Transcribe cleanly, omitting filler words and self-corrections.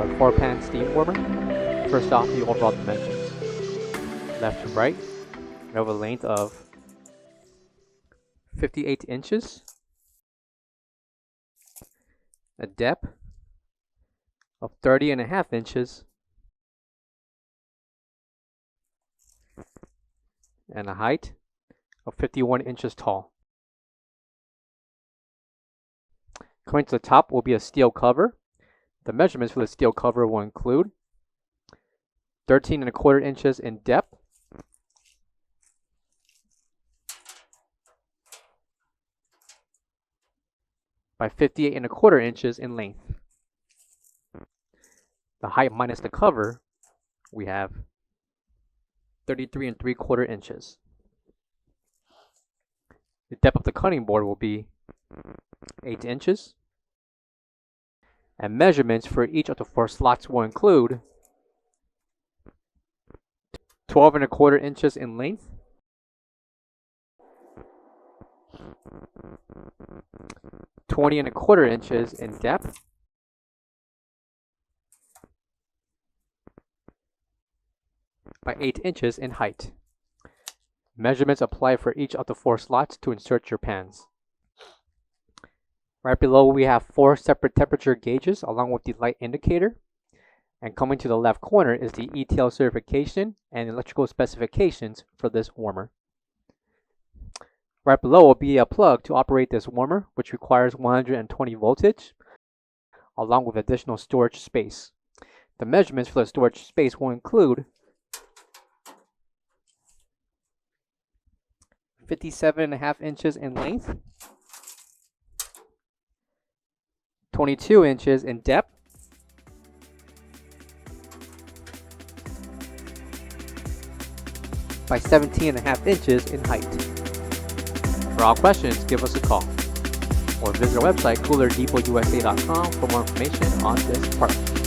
our 4-pan steam warmer. First off, the overall dimensions. Left to right, we have a length of 58 inches, a depth of 30.5 inches, and a height of 51 inches tall. Coming to the top will be a steel cover. The measurements for the steel cover will include 13.25 inches in depth, by 58.25 inches in length. The height minus the cover, we have 33.75 inches. The depth of the cutting board will be 8 inches. And measurements for each of the 4 slots will include 12.25 inches in length, 20.25 inches in depth, by 8 inches in height. Measurements apply for each of the 4 slots to insert your pans. Right below we have 4 separate temperature gauges along with the light indicator. And coming to the left corner is the ETL certification and electrical specifications for this warmer. Right below will be a plug to operate this warmer, which requires 120 voltage along with additional storage space. The measurements for the storage space will include 57.5 inches in length, 22 inches in depth, by 17.5 inches in height. For all questions, give us a call or visit our website coolerdepotUSA.com for more information on this part.